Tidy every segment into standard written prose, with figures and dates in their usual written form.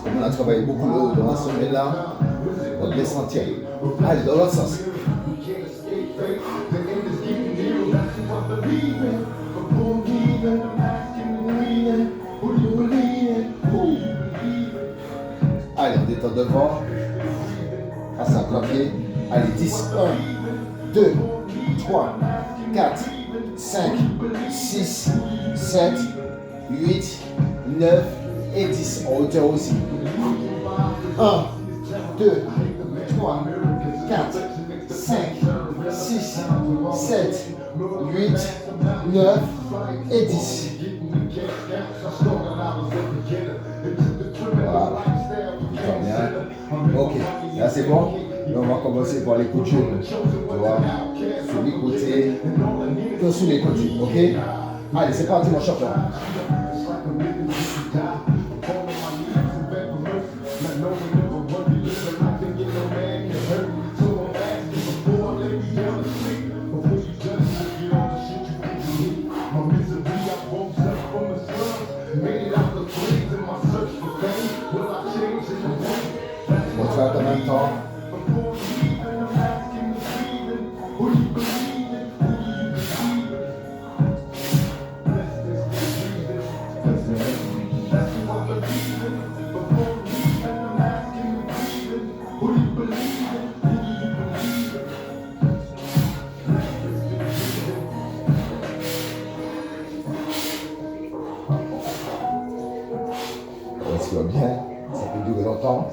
On a travaillé beaucoup dans la semaine là, on les sentir. Allez, dans l'autre sens. Allez, on détend devant. Passe à clavier. Allez, 10, 1, 2, 3, 4, 5, 6, 7, 8, 9 et 10. En hauteur aussi. 1, 2, 3, 4, 5, 6, 7, 8, 9 et 10. Voilà. Ok, là c'est bon. Là on va commencer par les coutures. Tu vois, sur les côtés, que sur les côtés. Ok. Allez, c'est parti mon champion. On va faire en même temps. Ça va bien, ça peut durer longtemps.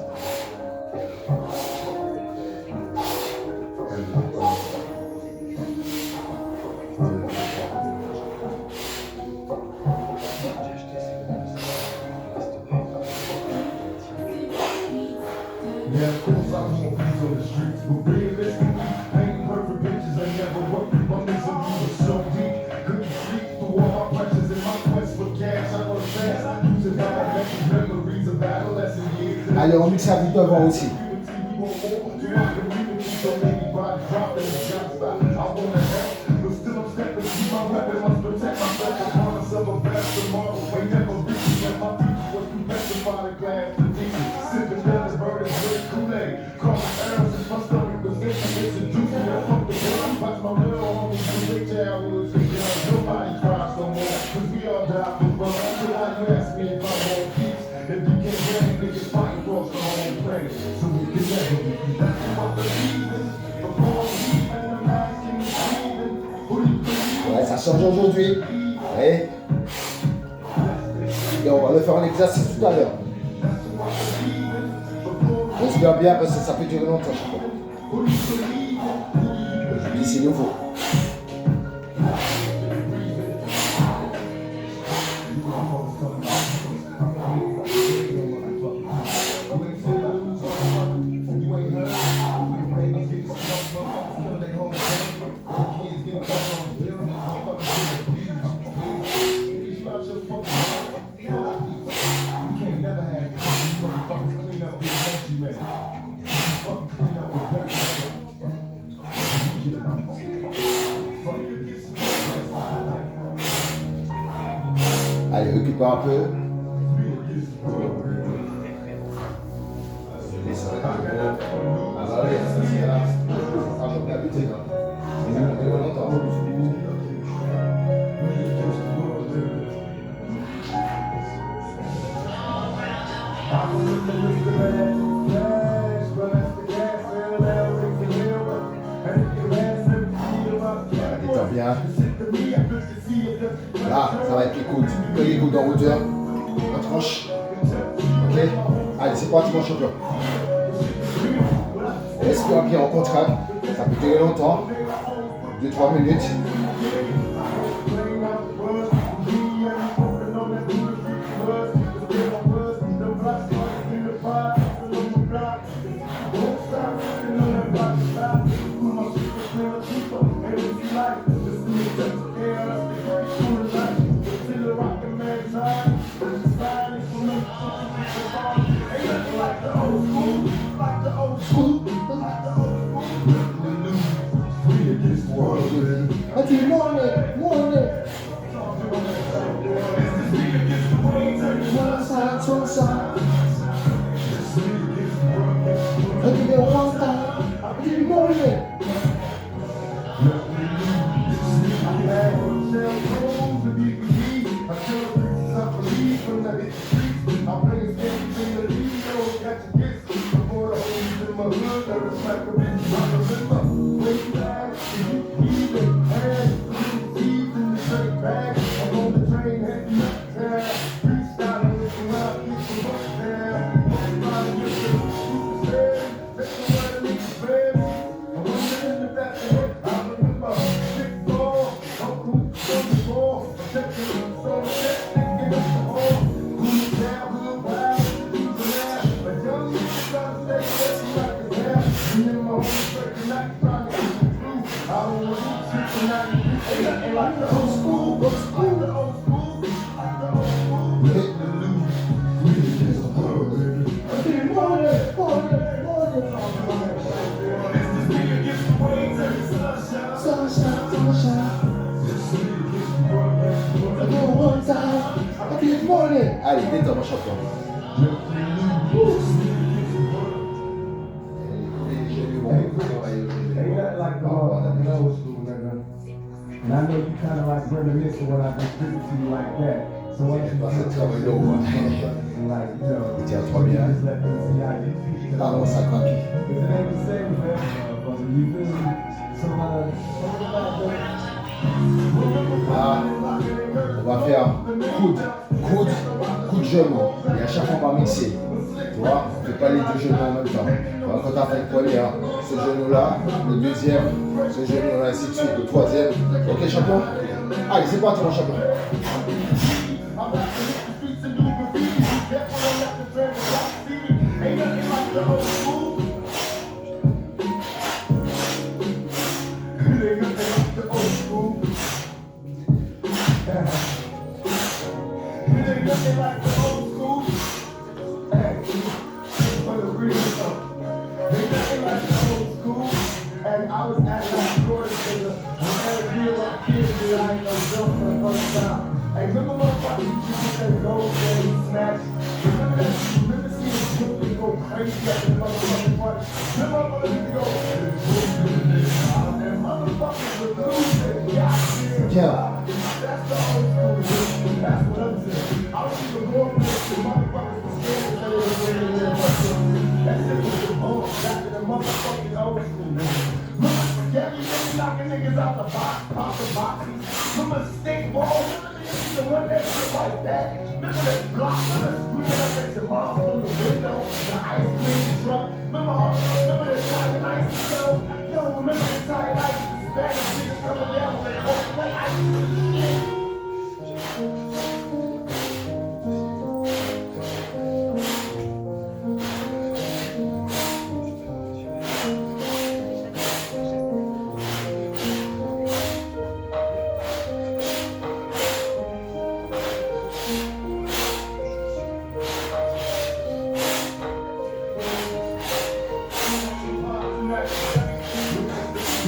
Allez, on mixe avec devant aussi. Ouais, ça change aujourd'hui. Ouais. Et on va le faire en exercice tout à l'heure. J'espère bien parce que ça peut durer longtemps. Je dis c'est nouveau. Allez, récupère un peu. Bien. Là, ça va être les coudes. Que les coudes en hauteur. En tranche. Ok. Allez, c'est parti mon champion. Respire bien en contract. Ça peut durer longtemps. 2-3 minutes. Allez, détends mon champion. And I know you kind of like reminisce when I can speak to you like that. So what you do and like, you know, Tiens, trop bien. just let me see how you feel. Pardon, ça craque. Because it ain't the same, man. You feel me? Ah, on va faire coude, genou. Et à chaque fois, on va mixer. Tu vois, on ne fait pas les deux genoux en même temps. Voilà, quand tu as fait le poignet, hein, ce genou-là, le deuxième, ce genou-là, ainsi de suite, le troisième. Ok, champion? Allez, c'est parti, mon champion.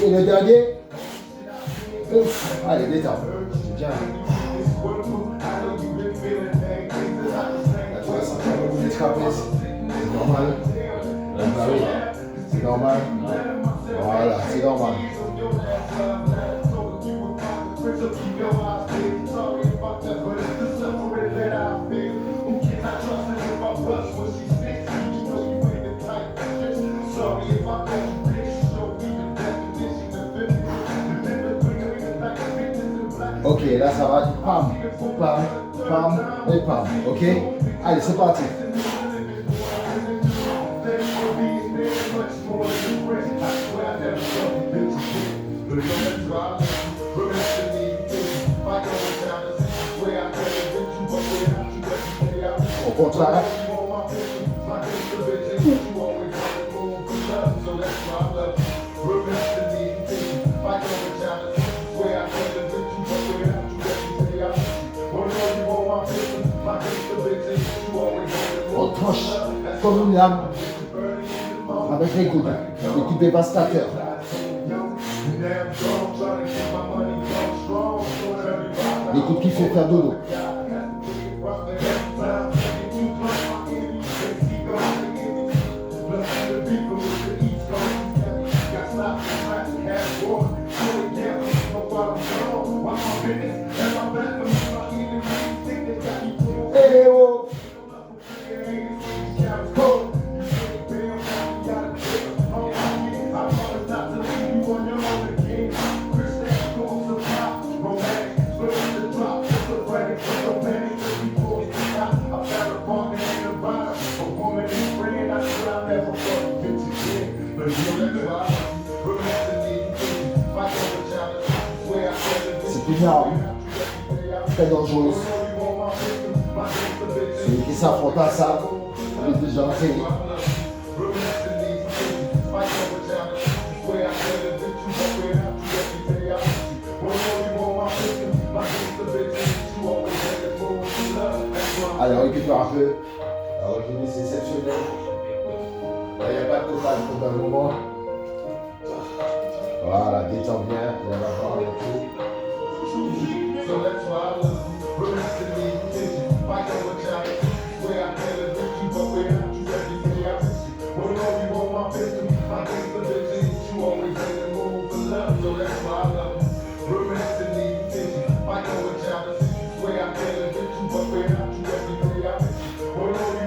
Et le dernier. Allez, détends. Bien. Là, tu vas sentir un peu de trapèze. C'est normal. Bah oui, c'est normal. Voilà, c'est normal. Ok, là ça va, pam, pam, pam et pam, ok? Allez, c'est parti. Au contraire. On tranche comme une lame avec les coudes, les coups dévastateurs. Les coups qui font faire dodo. Hey, oh. C'est une arme très dangereuse. Celui qui s'affronte à ça, il est déjà entraîné. Allez, on récupère un peu. La retenue, c'est exceptionnel. Il n'y a pas de total pour le moment. Voilà, détends bien. Il va voir et tout.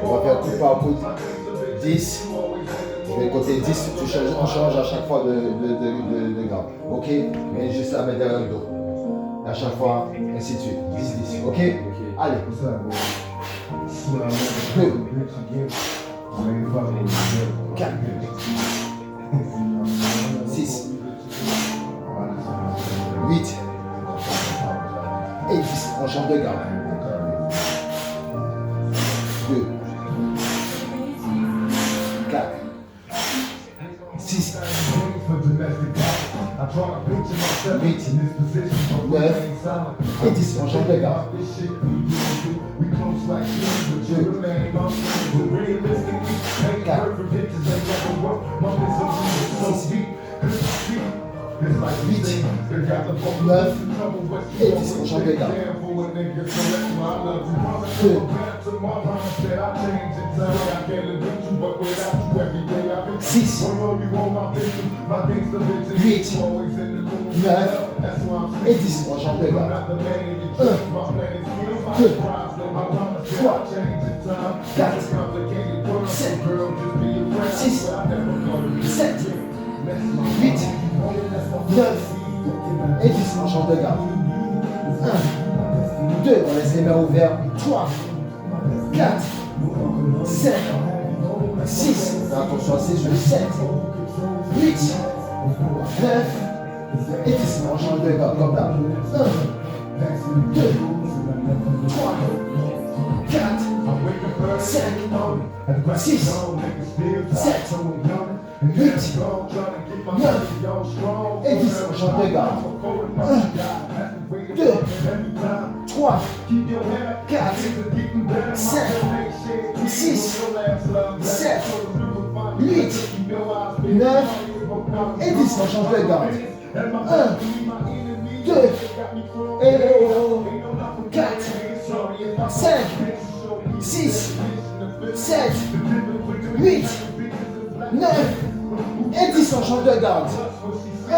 On va faire coup par coup 10. Je vais compter 10, on change à chaque fois de gramme. Ok? Mais juste la mettre derrière le dos. À chaque fois, ainsi de suite. 10, 10. Ok? Allez. 2. 4. 6. 8. Et 10. On change de gamme. 2. 4. 6. 8. 9. Et 10. On change de gamme. 2. 4. 6. 8, 9 et 10. On change de gamme. 2. 6. 8. 9 et 10. On change de gamme. 1. 2. 3. 4. 5. 6. 7. 8. 9 et 10, on change de gamme. 1, 2, on laisse les mains ouvertes. 3, 4, 5, 6, attention à ses yeux. 7, 8, 9 et 10, on change de gamme comme là. 1, 2, 3, 4, 5, 6, 7, 8, 9 et 10, on change de gamme. 1, 2, 3, 4, 5, 6, 7, 8, 9 et 10, on change de garde. 1, 2, et 4, 5, 6, 7, 8, 9 et 10 en champ de garde. 1,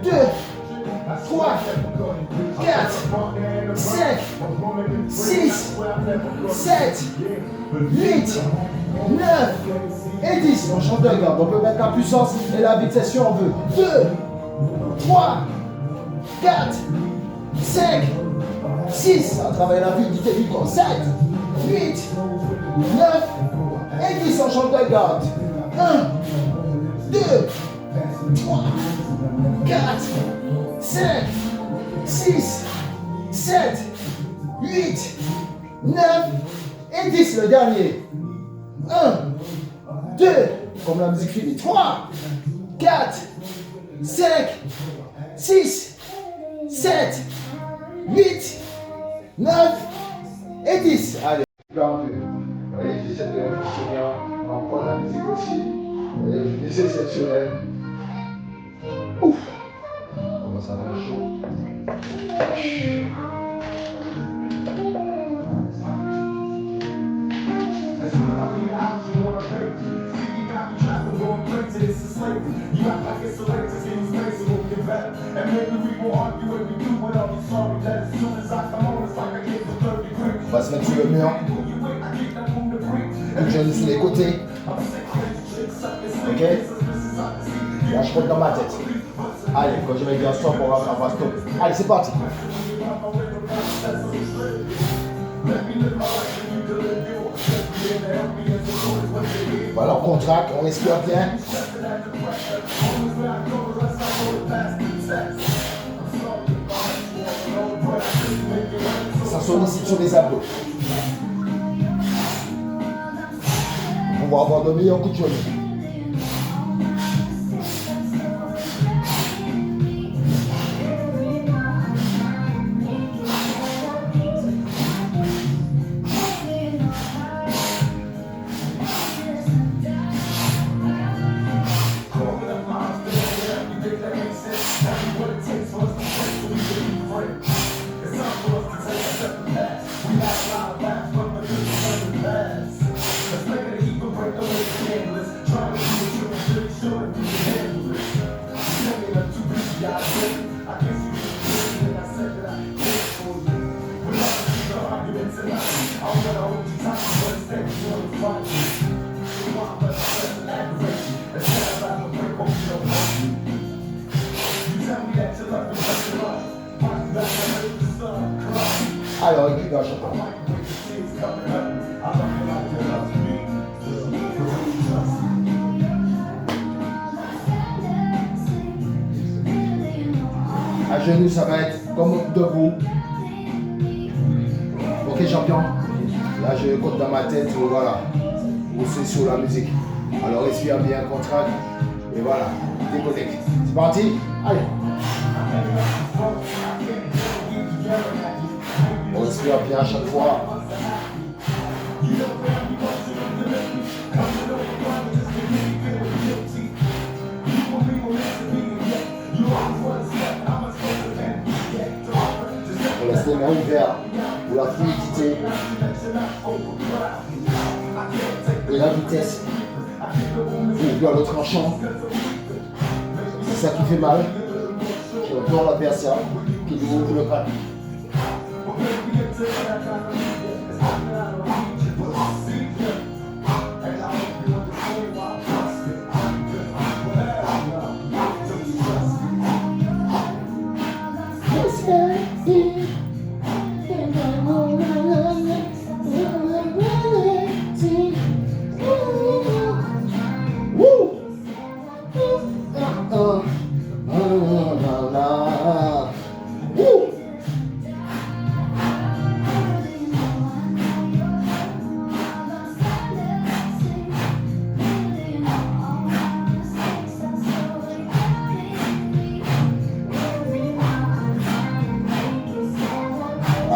2, 3, 4, 5, 6, 7, 8, 9 et 10 en champ de garde. On peut mettre la puissance et la vitesse si on veut. 2, 3, 4, 5, 6, à travers la vitesse du corps. 7, 8, 9 et 10 en champ de garde. 1, 2, 3, 4, 5, 6, 7, 8, 9 et 10. Le dernier. 1, 2, comme la musique finit. 3, 4, 5, 6, 7, 8, 9 et 10. Allez. Allez, j'essaie de finir en prendre la musique aussi. Allez, c'est exceptionnel. Ouf. Comment ça va chaud. On va se mettre sur le mur. Le genou sur les côtés. Ok? Là, je compte dans ma tête. Allez, quand je vais dire stop, on va stop. Allez, c'est parti. Voilà, on contracte, on respire bien. Ça sollicite sur les abdos. On va avoir de meilleurs coups de genou. Alors, écoute, à genoux, ça va être comme debout. Ok, champion. Là, je compte dans ma tête, voilà. Aussi sur la musique. Alors, respire bien, contracte. Et voilà, déconnecte. C'est parti? Allez. On respire bien à chaque fois. On laisse les mains ouvertes pour la fluidité et la vitesse. Et puis à l'autre tranchant, c'est ça qui fait mal. Je retourne la personne qui nous ouvre le crâne.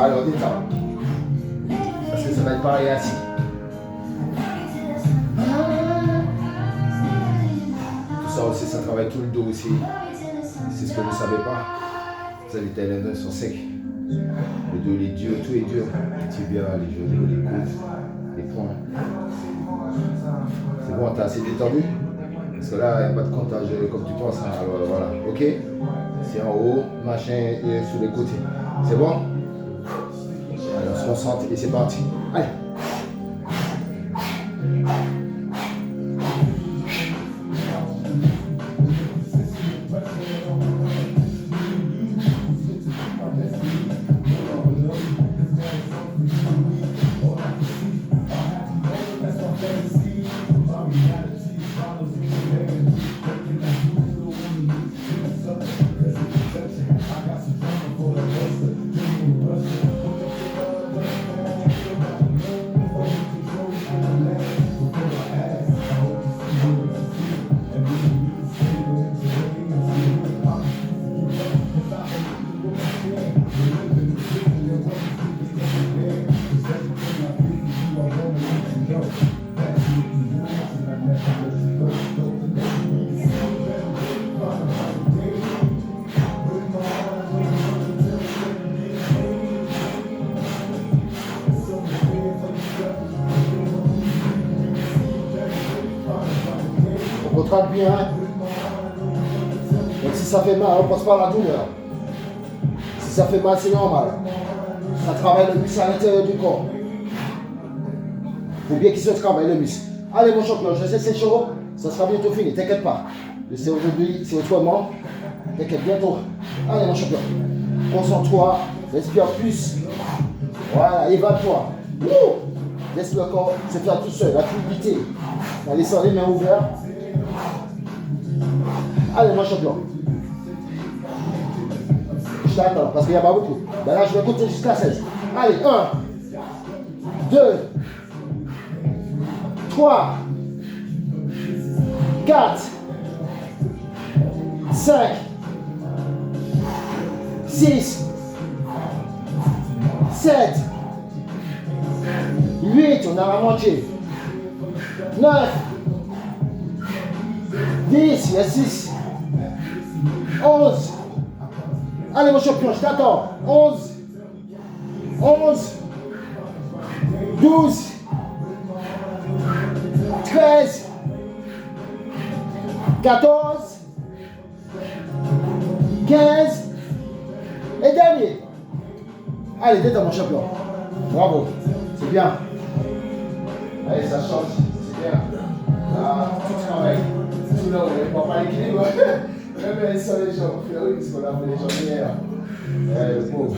Alors, détends. Parce que ça va être pareil assis. Tout ça aussi, ça travaille tout le dos aussi. C'est ce que vous ne savez pas. Vous avez les tendons sont secs. Le dos, il est dur, tout est dur. Les tibias, les genoux, les coudes, les poings. C'est bon, t'as assez détendu? Parce que là, il n'y a pas de comptage comme tu penses. Hein. Alors voilà, ok? C'est en haut, machin, et sous les côtés. C'est bon? Allez, on se concentre et c'est parti. Allez! On contracte bien. Donc si ça fait mal, on passe par la douleur. Si ça fait mal, c'est normal. Ça travaille le muscle à l'intérieur du corps. Il faut bien qu'il se travaille le muscle. Allez mon champion, je sais que c'est chaud. Ça sera bientôt fini, t'inquiète pas. C'est aujourd'hui, c'est autrement. T'inquiète, bientôt. Allez mon champion. Concentre-toi, respire plus. Voilà, évade-toi. Laisse le corps se faire tout seul, la fluidité. En laissant les mains ouvertes. Allez mon champion. Je t'attends parce qu'il n'y a pas beaucoup. Ben là, je vais compter jusqu'à 16. Allez, 1, 2, 3, 4, 5, 6, 7, 8, on a la moitié. 9, 10, il y a 6, 11. Allez mon champion, je t'attends. 11, 12, 13, 14, 15 et dernier. Allez, détends mon champion. Bravo, c'est bien. Allez, ça change, c'est bien. Là, tout travail. Tout là, on n'est pas l'équilibre. Même sur les jambes, parce qu'on a fait les jambes hier. Le pauvre.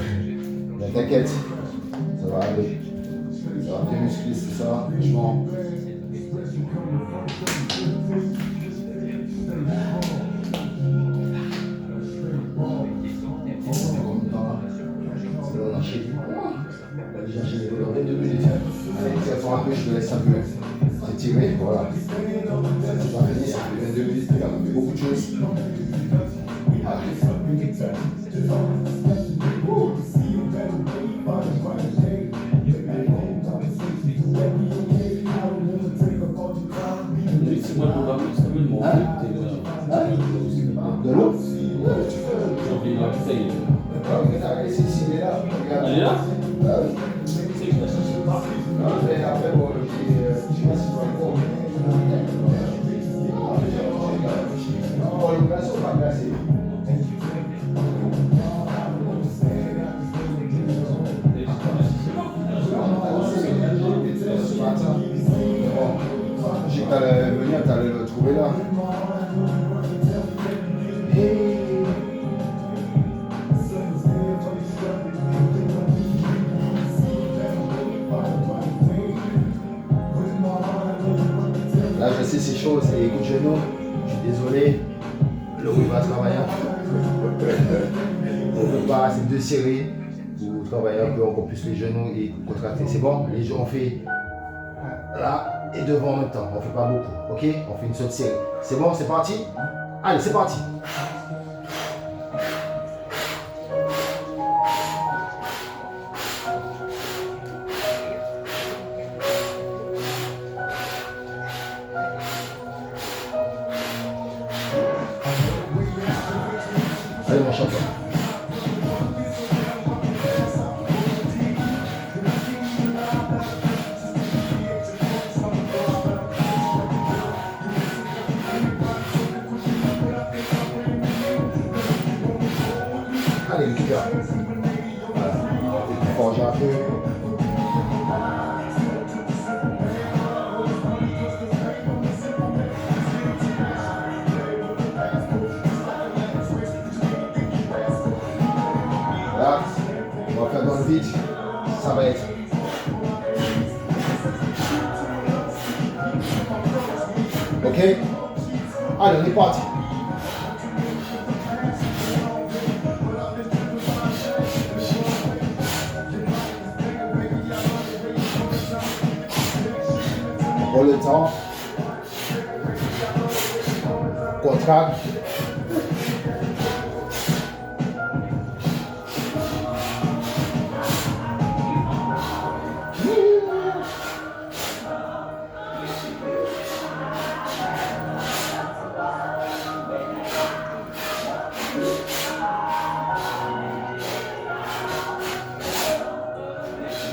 Mais t'inquiète, ça va aller. Ça va bien muscler, c'est ça, franchement. On a déjà enchaîné 22 minutes. Allez, tiens-toi un peu, je te laisse un peu t'étirer, voilà. C'est pas fini, ça fait 22 minutes, on a fait beaucoup de choses. De l'eau? Elle est là? J'ai que t'allais venir, t'allais le trouver là. Là, je sais, c'est chaud, c'est les coups de genoux. Je suis désolé. Le il va travailler. On ne peut pas, c'est 2 séries. Vous travaillez un peu encore plus les genoux et contracter. C'est bon? Les genoux, on fait là et devant en même temps. On ne fait pas beaucoup. Ok? On fait une seule série. C'est bon? C'est parti? Allez, c'est parti. Allez mon champion. récupère. Voilà. Et puis forger un peu. Là, on va faire dans le vide, ça va être. Ok? Allez, on est parti. On prend le temps. Contracte.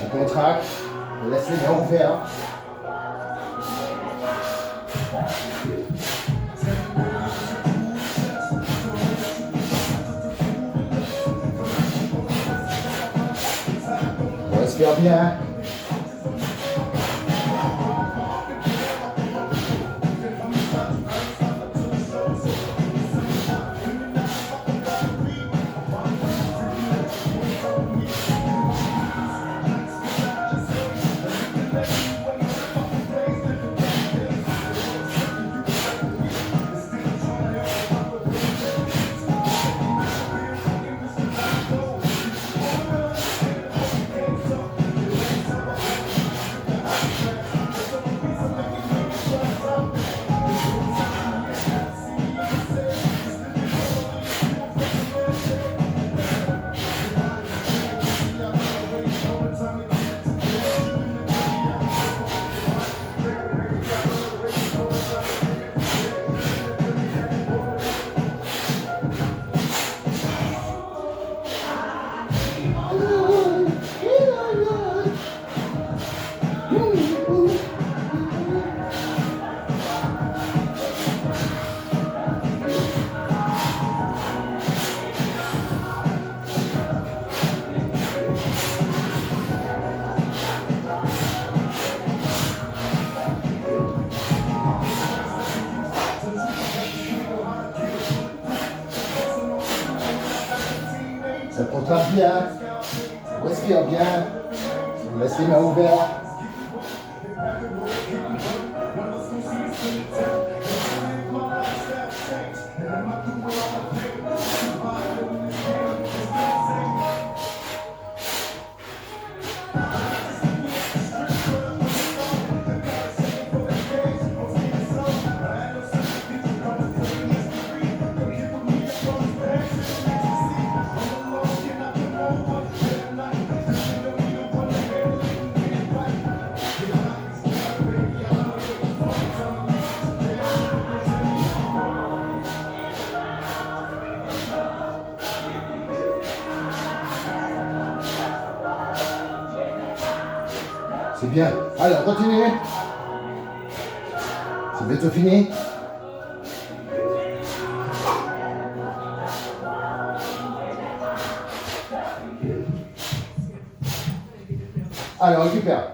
On contracte, on laisse les bras ouverts. On respire bien. Ça contracte bien, on respire bien, on laisse les mains ouvertes. C'est bien. Allez, on continue. C'est bientôt fini. Allez, on récupère.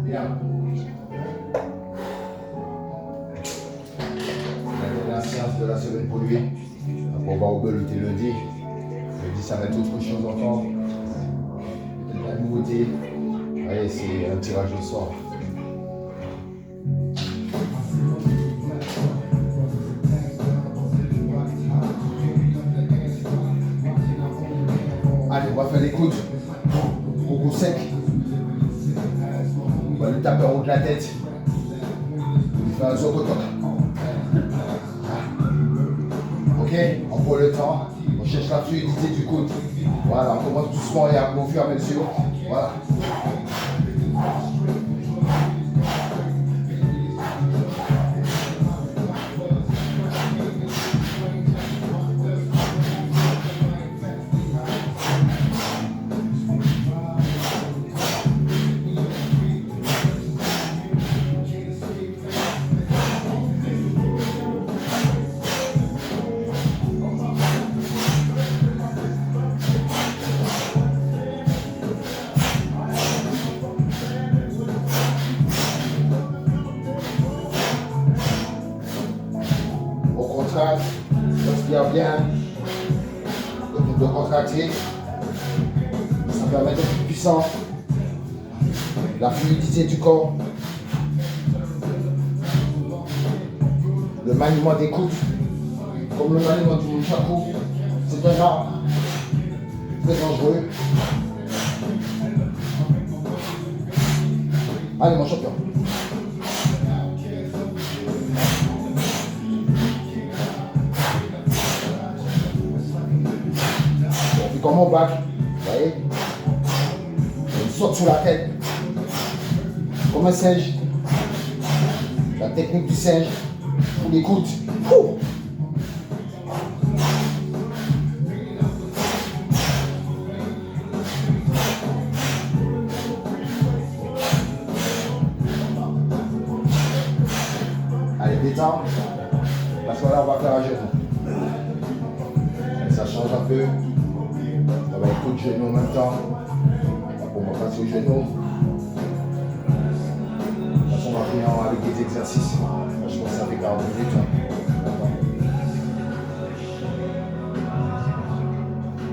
Bien. C'est la dernière séance de la semaine pour lui. On va rebeloter lundi. Lundi, ça va être autre chose encore. Peut-être la nouveauté. Allez, c'est un tirage au sort. Allez, on va faire les coudes. Coco sec. On va lui taper en haut de la tête. On lui fait un zokotok. Ok, on prend le temps. On cherche la fluidité du coude. Voilà, on commence doucement et au fur et à mesure. Voilà. vient de contracter. Ça permet d'être plus puissant. La fluidité du corps. Le maniement des coudes, comme le maniement du nunchaku, c'est un art très dangereux. Allez mon champion. On fait comme mon bac, vous voyez, on saute sur la tête, comme un singe. La technique du singe. On écoute. Allez, détends. Parce que là, on va faire un genou. Ça change un peu. On va écouter le genou en même temps. On va passer au genou. On va venir avec des exercices. Je pense que ça fait 40 minutes.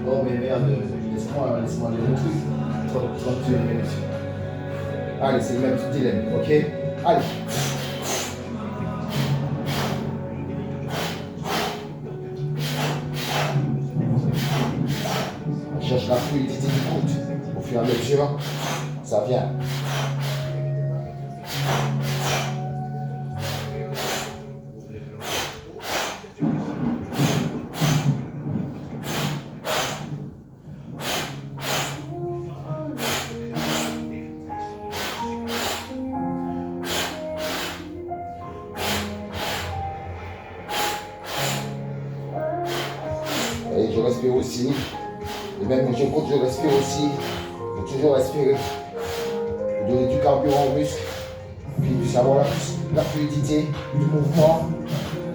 Oh mais merde, laisse-moi aller le truc. 31 minutes. Allez, c'est le même petit dilemme, ok? Allez. On cherche la fluidité du coude. Au fur et à mesure, ça vient. Et je respire aussi. Et même quand je compte, je respire aussi. Il faut toujours respirer. Pour donner du carburant au muscle. Puis puisse avoir la fluidité du mouvement.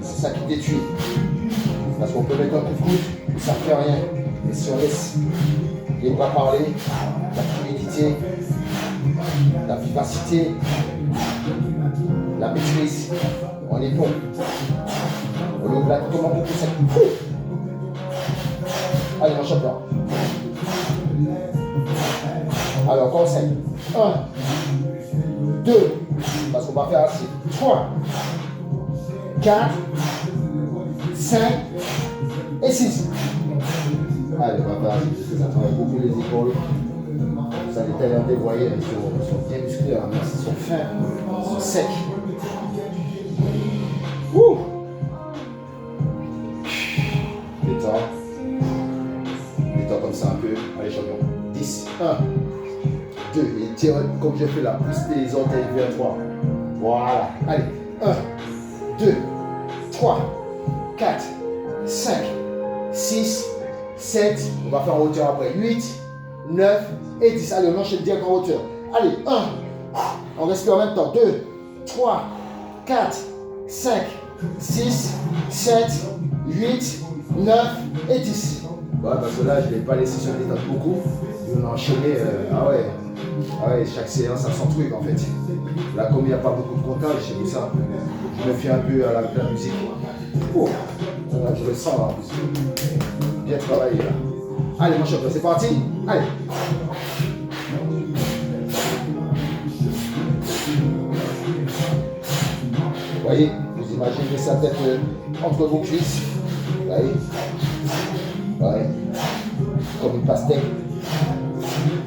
C'est ça qui détruit. Parce qu'on peut mettre un coup de coude et ça ne fait rien. Mais si on laisse les bras parler, la fluidité, la vivacité, la maîtrise, on est bon. On ouvre la comment beaucoup ça. Allez, mon champion. Alors, conseil. 1, 2, parce qu'on va faire assez. 3, 4, 5 et 6. Allez, on va faire assez. Ça travaille beaucoup les épaules. Vous allez tellement les voyez, ils sont bien musclés, hein, ils sont fins, ils sont secs. Ouh! Détends. Comme ça un peu. Allez, champion. 10. 1, 2. Et tire comme je fais là. Pousse les orteils vers 3. Voilà. Allez. 1, 2, 3, 4, 5, 6, 7. On va faire en hauteur après. 8, 9 et 10. Allez, on enchaîne direct en hauteur. Allez. 1. On respire en même temps. 2, 3, 4, 5, 6, 7, 8, 9 et 10. Ouais, parce que là, je ne l'ai pas laissé sur les détente beaucoup. On a enchaîné. Ah ouais, chaque séance a son truc en fait. Là, comme il n'y a pas beaucoup de contact, j'ai mis ça. Je me fie un peu à la musique. Oh, là, je le sens là en plus. Bien travaillé là. Allez, mon champion, c'est parti. Allez. Vous voyez, vous imaginez sa tête entre vos cuisses. Vous voyez. Ouais. Comme une pastèque.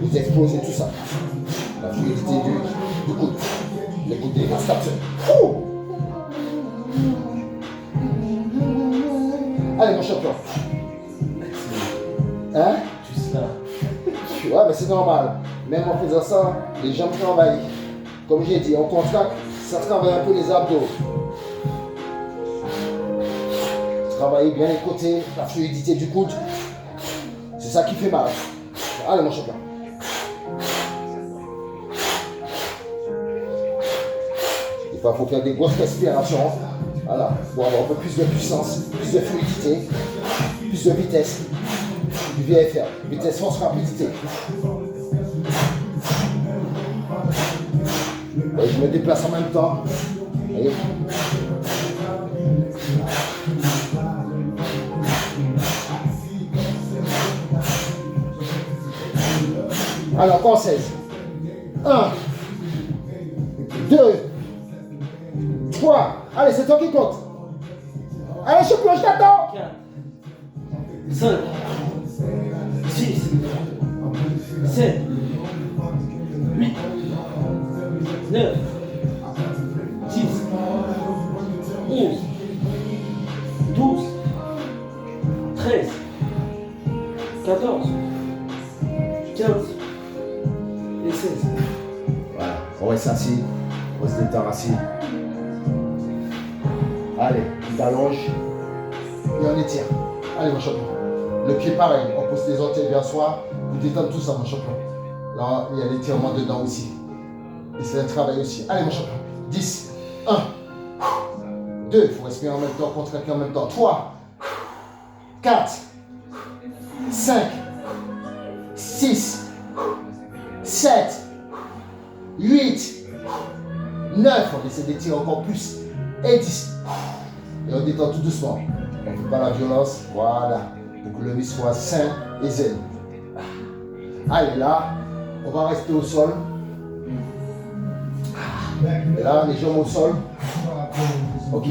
Vous explosez tout ça. La fluidité du coude. Les coudes des capteurs. Allez mon champion. Hein? Juste là. Ouais mais c'est normal. Même en faisant ça, les jambes travaillent. Comme j'ai dit, on contracte, ça travaille un peu les abdos. Travaillez bien les côtés, la fluidité du coude. C'est ça qui fait mal. Allez mon champion. Il faut faire des grosses respirations. Voilà, pour avoir un peu plus de puissance, plus de fluidité, plus de vitesse. Du VFR, vitesse, force, rapidité. Et je me déplace en même temps. Voyez. Allez, encore 16. 1, 2, 3. Allez, c'est toi qui compte. Allez, champion, je t'attends. 4, 5, 6, 7, 8, 9, 10, 11, 12, 13, 14, 15 et 16. Voilà, on reste assis. On se détend assis. Allez, tu t'allonges. Et on étire. Allez, mon champion. Le pied pareil, on pousse les orteils vers soi. On détend tout ça, mon champion. Là, il y a l'étirement dedans aussi. Et c'est un travail aussi. Allez, mon champion. 10, 1, 2, il faut respirer en même temps, contracter en même temps. 3, 4, 5, 6, 7, 8, 9, on essaie d'étirer encore plus. Et 10. Et on détend tout doucement. On ne fait pas la violence. Voilà. Pour que le muscle soit sain et zen. Allez, là, on va rester au sol. Et là, les jambes au sol. Ok?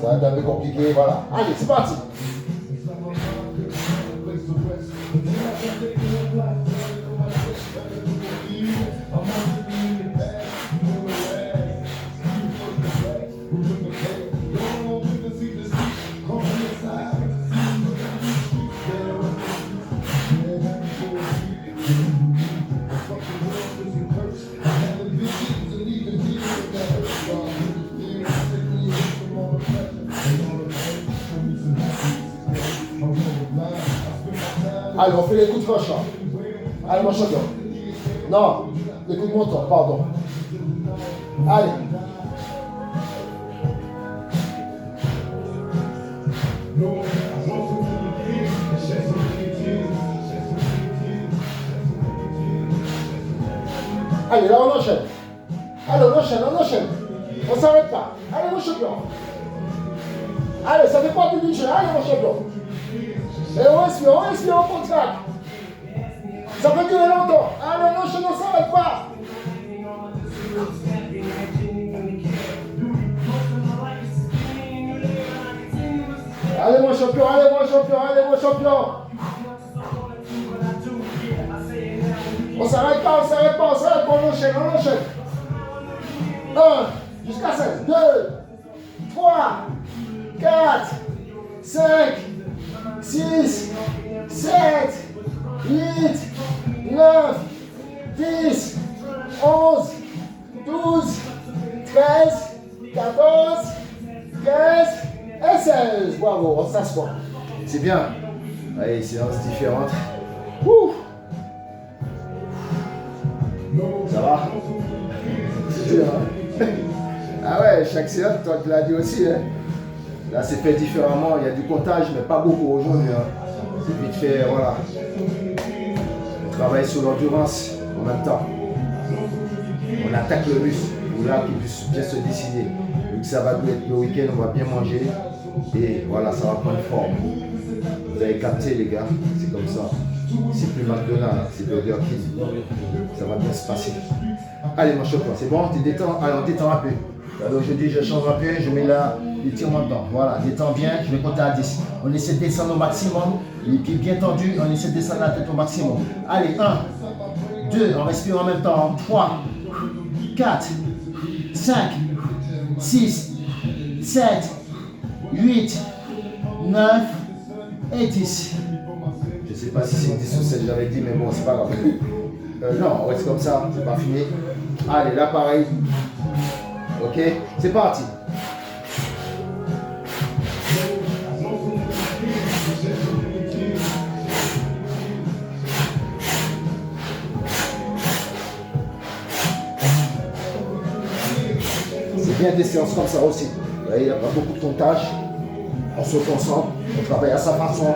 Ça va être un peu compliqué. Voilà. Allez, c'est parti. Allez, on fait les coups de manche. Allez, mon champion. Non, les coups de menton, pardon. Allez. Allez, là, on enchaîne. Allez, on enchaîne, on enchaîne. On ne s'arrête pas. Allez, mon champion. Allez, ça fait partie du jeu. Allez, mon champion. Et on respire, on contracte. Ça peut durer longtemps. Allez, on enchaîne, on ne s'arrête pas. Allez, mon champion, allez, mon champion, allez, mon champion. On s'arrête pas, on s'arrête pas, on s'arrête pas, on enchaîne, on enchaîne. 1, jusqu'à 16, 2, 3, 4, 5, 6, 7, 8, 9, 10, 11, 12, 13, 14, 15 et 16. Bravo, on s'assoit. C'est bien. Allez, séance différente. Ouh. Ça va? C'est dur, hein? Ah ouais, chaque séance, toi tu l'as dit aussi, hein? Là, c'est fait différemment. Il y a du comptage, mais pas beaucoup aujourd'hui. Hein. C'est vite fait, voilà. On travaille sur l'endurance en même temps. On attaque le muscle pour là qu'il puisse bien se décider. Vu que ça va être le week-end, on va bien manger. Et voilà, ça va prendre forme. Vous avez capté, les gars, c'est comme ça. C'est plus McDonald's, c'est Burger King. Ça va bien se passer. Allez, mon champion, c'est bon, tu détends. Allez, on détend un peu. Alors aujourd'hui, je change un peu, je mets là l'étirement dedans. Voilà, détends bien, je vais compter à 10. On essaie de descendre au maximum, les pieds bien tendus, on essaie de descendre la tête au maximum. Allez, 1, 2, on respire en même temps. 3, 4, 5, 6, 7, 8, 9 et 10. Je ne sais pas si c'est 10 ou 7, j'avais dit, mais bon, c'est pas grave. Non, on reste comme ça, c'est pas fini. Allez, là pareil. Ok, c'est parti. C'est bien des séances comme ça aussi. Vous voyez, il n'y a pas beaucoup de comptage. On se concentre, on travaille à sa façon.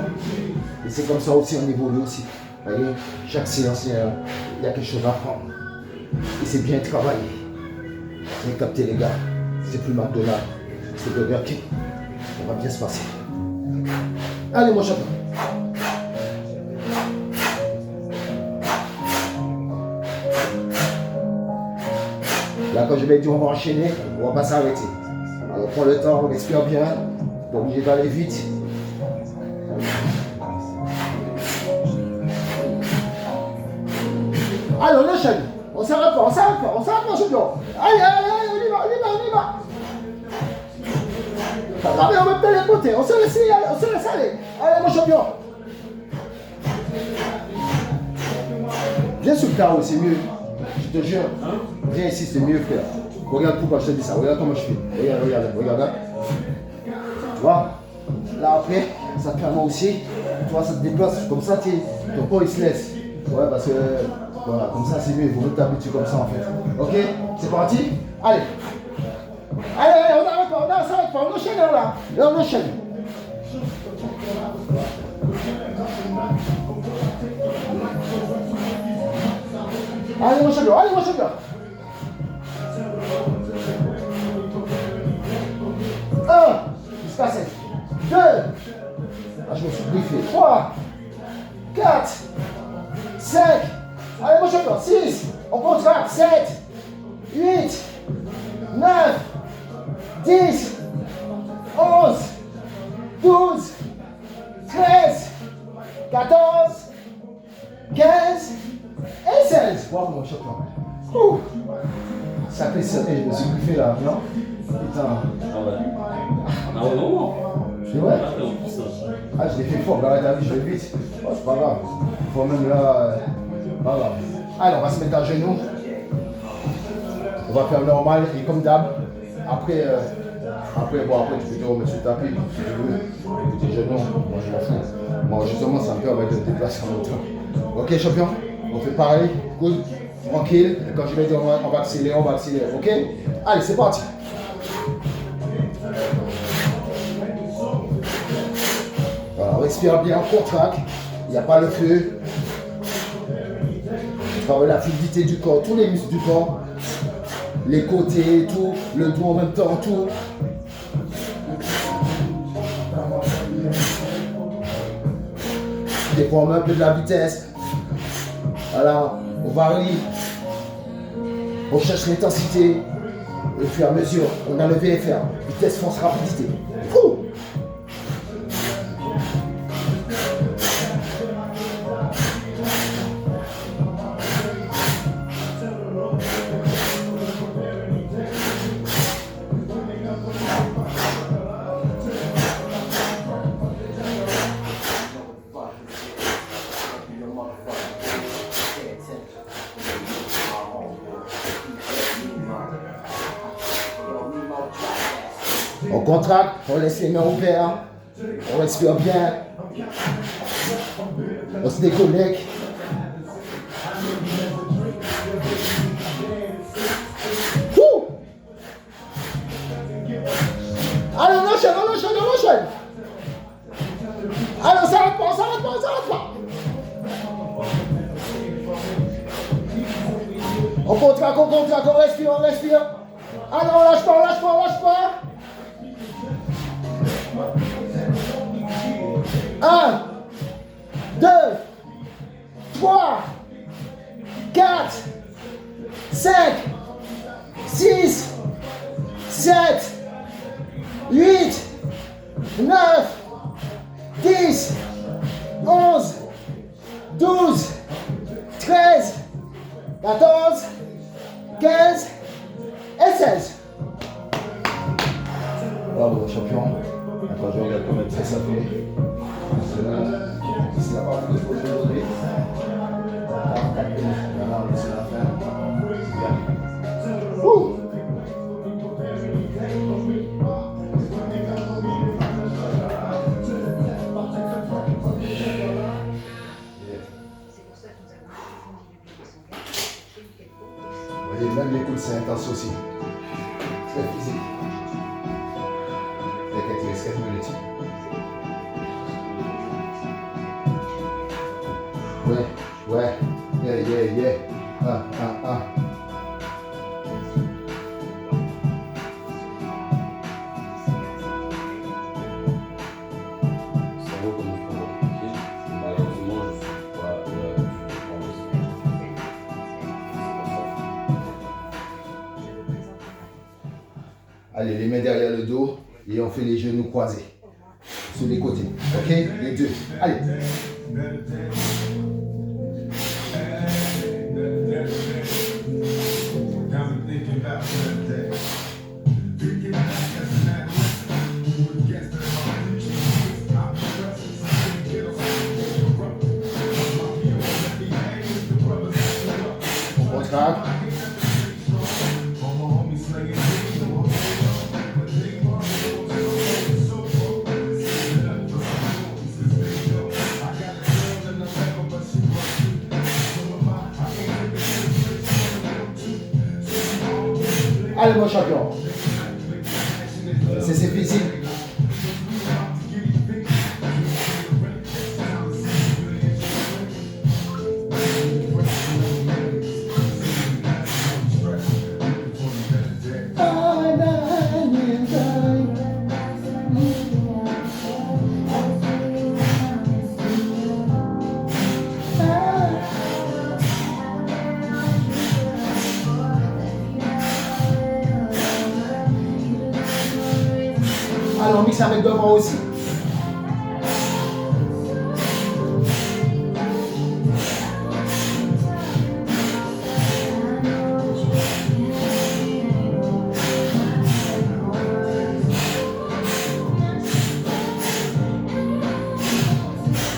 Et c'est comme ça aussi, on évolue aussi. Vous voyez, chaque séance, il y a quelque chose à apprendre. Et c'est bien travaillé. Vous avez capté, les gars. C'est plus McDonald's, c'est Burger King. Ça va bien se passer. Allez, mon champion. Là, quand je vais dire on va enchaîner, on va pas s'arrêter. Alors, prends le temps, on expire bien. Pas obligé d'aller vite. Allez, on enchaîne. On s'arrête pas, champion. Allez, on y va. Regardez, on met bien les côtés. On se laisse aller. Allez, mon champion. Viens sur le carreau, c'est mieux. Je te jure. Viens ici, c'est mieux, frère. Regarde pourquoi je te dis ça. Regarde comment je fais. Regarde. Tu vois? Là, après, ça te permet aussi. Tu vois, ça te déplace. Comme ça, ton corps, il se laisse. Ouais, parce que, voilà, comme ça, c'est mieux. Il faut que tu t'habitues comme ça, en fait. Ok? C'est parti? Allez, on n'arrête pas, on s'arrête pas. On enchaîne, là. Là, on enchaîne. Allez, mon champion. Un, jusqu'à 7. 2. Ah, je me suis briefé. 3, 4, 5. Allez, mon champion. 6. On compte 4, 7, 8, 9, 10, 11, 12, 13, 14, 15 et 16. Wow, mon champion. Ouh. Sacré serré, je me suis briefé là, non? Putain. Ah ouais. Non. C'est vrai? Ah, je l'ai fait fort, là, t'as vu, je vais vite. Oh, c'est pas grave. Faut même là. Pas grave. Allez, on va se mettre à genoux. On va faire normal et comme d'hab. Après, tu peux te remettre sur le tapis si tu veux. Tes genoux, moi je m'en fous. Moi, justement, ça me permet de te déplacer en même temps. Ok, champion? On fait pareil. Good. Tranquille. Et quand je vais dire on va accélérer. Ok? Allez, c'est parti. Voilà, on respire bien, on contracte. Il n'y a pas le feu. Travaille la fluidité du corps, tous les muscles du corps. Les côtés, tout, le dos en même temps, tout. Des fois, on met un peu de la vitesse. Voilà, on varie. On cherche l'intensité. Et au fur et à mesure, on a le VFR. Vitesse, force, rapidité. Ouh. On contracte, on laisse les mains ouvertes, on respire bien, on se déconnecte. Ouh. Allez, on enchaîne. Allez, on s'arrête pas. On contracte, on respire. Allez, on lâche pas. 1, 2, 3, 4, 5, 6, 7, 8, 9, 10, 11, 12, 13, 14, 15 et 16. Bravo, champion. Attends, je regarde combien de ça fait. C'est la partie de aujourd'hui. Voilà, c'est la fin. Ouh. Vous voyez, même les coudes, c'est intense aussi. C'est physique. Il reste 4 minutes. Ouais. Yeah. 1. Allez, les mains derrière le dos et on fait les genoux croisés. Sur les côtés. Ok? Les deux. Allez. On contracte. Allez mon champion. C'est physique. Alors, on mixe avec devant aussi.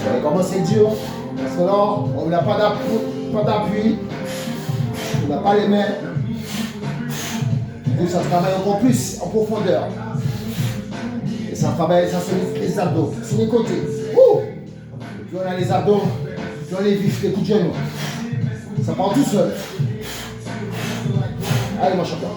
On va commencer dur. Parce que là, on n'a pas d'appui. On n'a pas les mains. Donc, ça travaille encore plus en profondeur. Et ça travaille, ça c'est les abdos, sur les côtés. Ouh! Et puis on a les abdos, puis on les vifs, les coups de genoux. Ça part tout seul. Allez mon champion.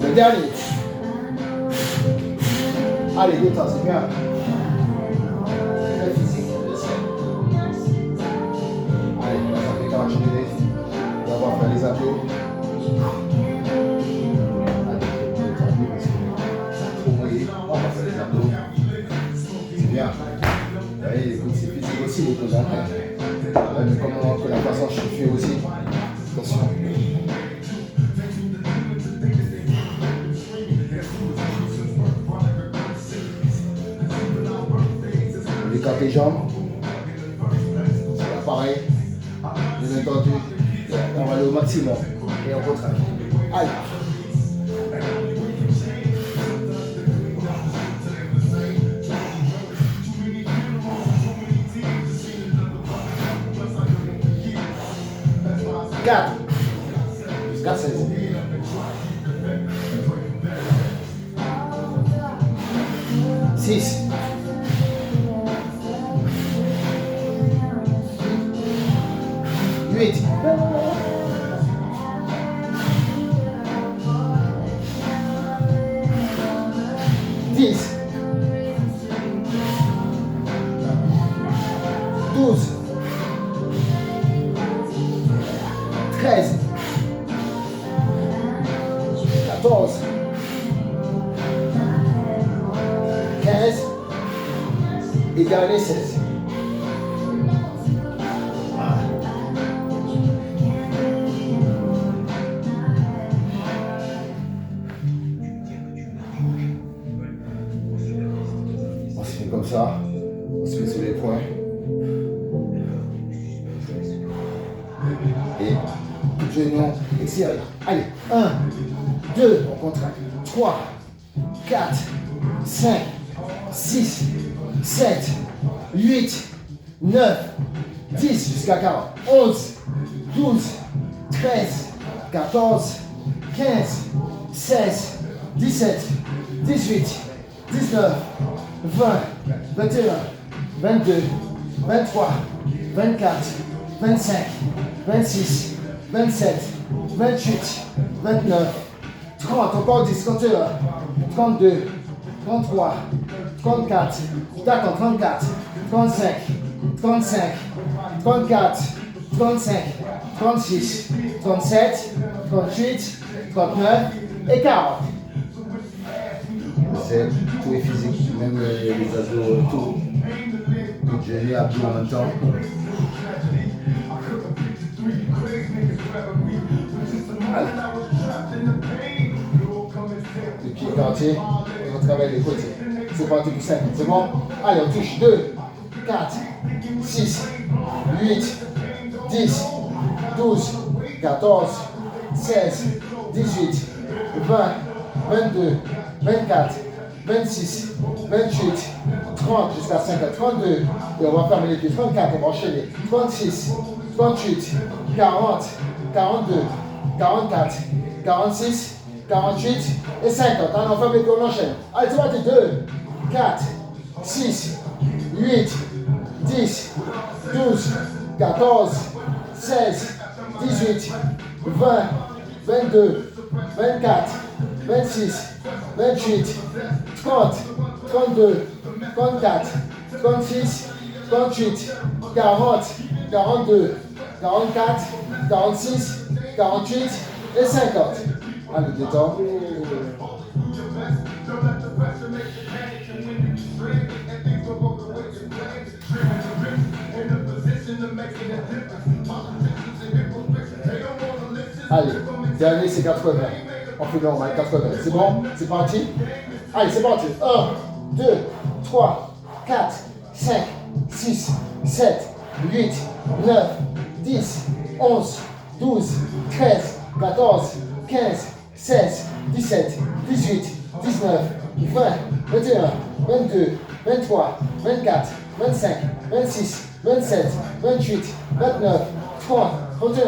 Le dernier. Allez, détends, c'est bien. Très physique, le ciel. Allez, ça fait 40 minutes. On va faire les abdos. Allez, détendez parce que c'est trop mouillé. On va faire les abdos. C'est bien. Vous voyez, les coudes, c'est physique aussi, les coudes après. Mais comme on que la croissance, je fais aussi. Attention. Écarte les jambes. C'est pareil. Bien entendu. On va aller au maximum. Et on retrace. Allez. Quatre. Jusqu'à 16. 6. 8. 10. 12. 13. 14. 15. Et dernier 16. Comme ça, on se met sur les poings. Et coup de genou extérieur. Allez, 1, 2, on contracte. 3, 4, 5, 6, 7, 8, 9, 10 jusqu'à 40, 11, 12, 13, 14, 15, 16, 17, 18, 19, 20, 21, 22, 23, 24, 25, 26, 27, 28, 29, 30, encore 10, 31, 32, 33, 34, d'accord, 34, 35, 35, 34, 35, 36, 37, 38, 39 et 40. C'est tout est physique, même les ados, tout génie à tout en même temps. Allez. Les pieds écartés, on travaille les côtés. C'est parti pour 5, c'est bon? Allez, on touche 2, 4, 6, 8, 10, 12, 14, 16, 18, 20, 22, 24, 26, 28, 30 jusqu'à 50, 32, et on va fermer les pieds, 34, on va enchaîner, 36, 38, 40, 42, 44, 46, 48 et 50. Allez, on ferme les pieds, on enchaîne. Allez, c'est parti, 2, 4, 6, 8, 10, 12, 14, 16, 18, 20, 22, 24, 26, 28, 30, 32, 34, 36, 38, 40, 42, 44, 46, 48 et 50. Allez, détends. Allez, dernier c'est 80. On fait normal, 80. C'est bon? C'est parti? Allez, c'est parti. 1, 2, 3, 4, 5, 6, 7, 8, 9, 10, 11, 12, 13, 14, 15, 16, 17, 18, 19, 20, 21, 22, 23, 24, 25, 26, 27, 28, 29, 30, 31,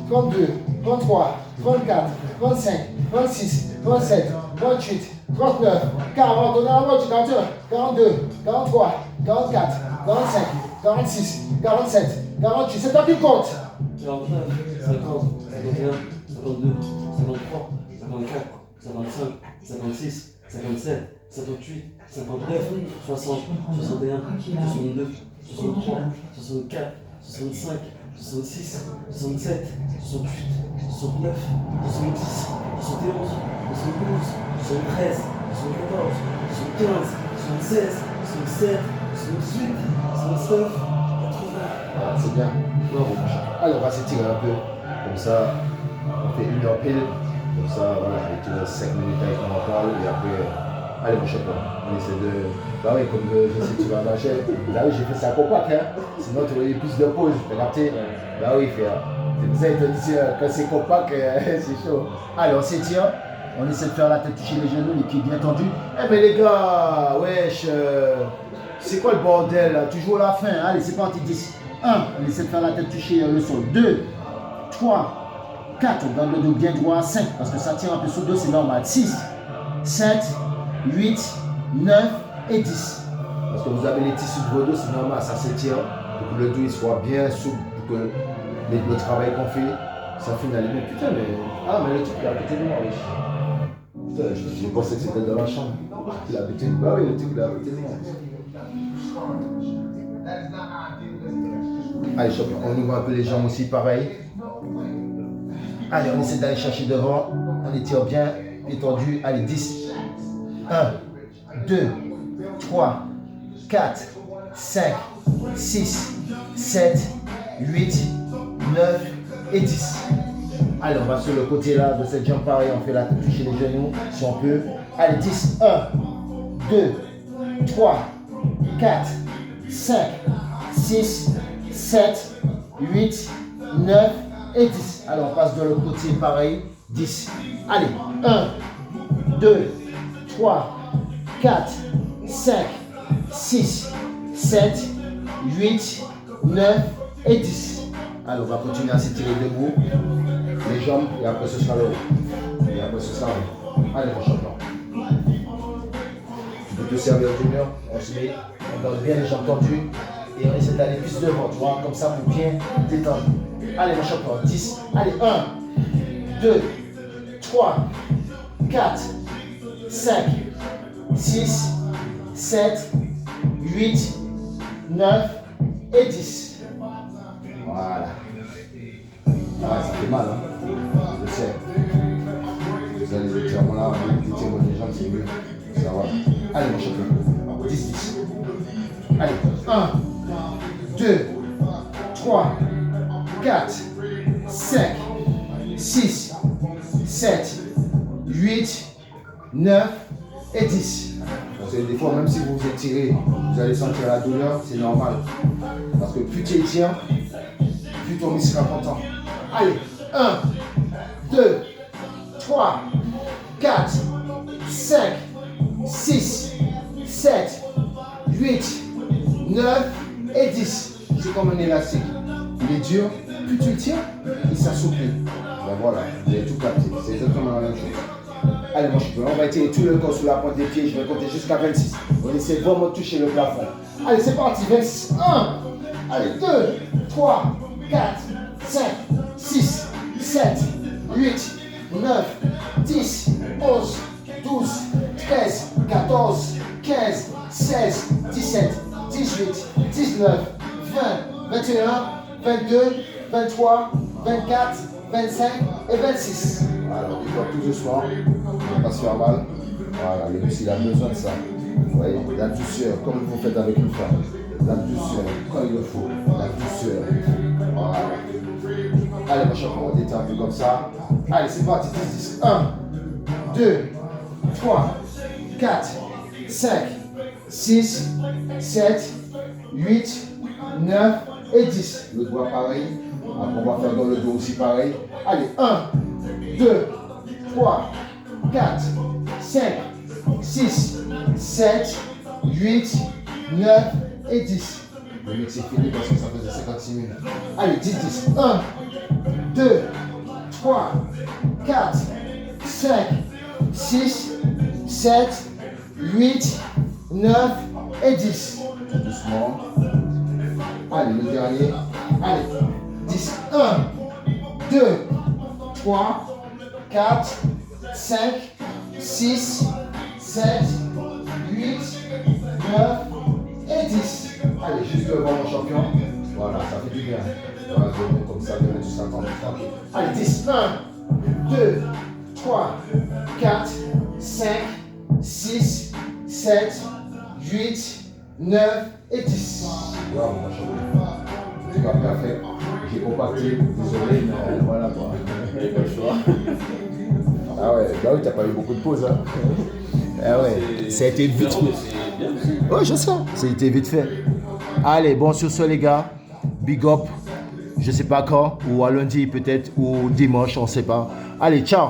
32, 33, 34, 35, 26, 27, 28, 39, 40, on a la moitié, 41, 42, 43, 44, 45, 46, 47, 48, c'est toi qui compte. 49, 50, 51, 52, 53, 54, 55, 56, 57, 58, 59, 60, 61, 62, 63, 64, 65, 66, 67, 68, 69, 70, 71, 72, 73, 74, 75, 76, 77, 78, 79, 80. Ah, c'est bien. Allez, on va s'étirer un peu. Comme ça, on fait 1 heure pile. Comme ça, voilà, et tu restes 5 minutes avec moi, on parle. Et après, allez, mon champion, on essaie de. Bah oui, comme je sais que tu vas marcher. Là, oui, j'ai fait ça compact, hein. Sinon, tu aurais eu plus de pauses. T'as capté? Bah oui, frère. C'est pour ça qu'il te dit, quand c'est compact, c'est chaud. Allez, on s'étire. On essaie de faire la tête toucher les genoux, les pieds bien tendus. Eh ben les gars, wesh, c'est quoi le bordel là? Toujours à la fin. Allez, c'est parti, 10. 1, on essaie de faire la tête toucher le sol. 2, 3, 4, on garde le dos bien droit. 5, parce que ça tire un peu sur le dos, c'est normal. 6, 7, 8, 9 et 10. Parce que vous avez les tissus de vos dos, c'est normal, ça s'étire. Pour que le dos il soit bien souple, pour que le travail qu'on fait, ça finit. Mais putain, mais. Ah, mais le truc est à côté de moi, wesh. Putain, je pensais que c'était dans la chambre. Il a habité. Bah oui, le truc il est à côté de moi. Allez, champion, on ouvre un peu les jambes aussi, pareil. Allez, on essaie d'aller chercher devant. On étire bien, étendu. Allez, 10. 1, 2, 3, 4, 5, 6, 7, 8, 9 et 10. Allez, on va sur le côté là de cette jambe, pareil, on fait la tête toucher les genoux, si on peut. Allez, 10. 1, 2, 3, 4, 5, 6, 7, 8, 9 et 10. Allez, on passe de l'autre côté, pareil, 10. Allez, 1, 2, 3, 4, 5, 6, 7, 8, 9 et 10. Alors, on va continuer à s'étirer debout. Les jambes, et après ce sera le haut. Et après ce sera le haut. Allez, mon champion. Tu peux te servir du mur. On se met, on garde bien les jambes tendues. Et on essaie d'aller plus devant, tu vois, comme ça pour bien détendre. Allez, mon champion. 10. Allez, 1, 2, 3, 4, 5, 6, 7, 8, 9 et 10. Voilà. Ah, ça fait mal, hein. Je sais. Vous avez les étirements là, les étirements des jambes, c'est mieux. Ça va. Allez, mon champion. 10, 10. Allez, 1, 2, 3, 4, 5, 6, 7, 8, 9 et 10. Parce que des fois, même si vous vous étirez, vous allez sentir la douleur, c'est normal. Parce que plus tu étires, plus ton muscle sera content. Allez, 1, 2, 3, 4, 5, 6, 7, 8, 9 et 10. C'est comme un élastique. Il est dur, plus tu le tires, il s'assouplit. Ben voilà, vous avez tout capté. C'est exactement la même chose. Allez, mon champion, on va étirer tout le corps sous la pointe des pieds. Je vais compter jusqu'à 26. On essaie vraiment de toucher le plafond. Allez, c'est parti. 26. 1. Allez, 2, 3, 4, 5, 6, 7, 8, 9, 10, 11, 12, 13, 14, 15, 16, 17, 18, 19, 20, 21, 22, 23, 24, 25 et 26. Voilà, on déploie tout doucement. On ne va pas se faire mal. Voilà, le muscle il a besoin de ça. Vous voyez, la douceur, comme vous faites avec une femme. La douceur, quand il le faut. La douceur. Voilà. Allez, mon champion, on détend un peu comme ça. Allez, c'est parti. 10, 10. 1, 2, 3, 4, 5, 6, 7, 8, 9 et 10. Le doigt pareil. Après, on va faire dans le dos aussi pareil. Allez, 1, 2, 3, 4, 5, 6, 7, 8, 9 et 10. Le mix c'est fini parce que ça faisait 56 minutes. Allez, 10, 10. 1, 2, 3, 4, 5, 6, 7, 8, 9 et 10. Tout doucement. Allez, le dernier. Allez, 10. 1, 2, 3, 4, 5, 6, 7, 8, 9 et 10. Allez, juste devant mon champion. Voilà, ça fait du bien. Voilà, comme ça, de tout ça, tranquille. Allez, 10. 1, 2, 3, 4, 5, 6, 7, 8, 9 et 10. Voilà, mon champion. C'est pas parfait. J'ai compacté, désolé, mais voilà quoi. J'ai pas le choix. Ah ouais, bah oui, t'as pas eu beaucoup de pauses, hein. Ah ouais, ça a été vite fait. Ouais, je sais, ça a été vite fait. Allez, bon, sur ce, les gars, big up, je sais pas quand, ou à lundi peut-être, ou dimanche, on sait pas. Allez, ciao.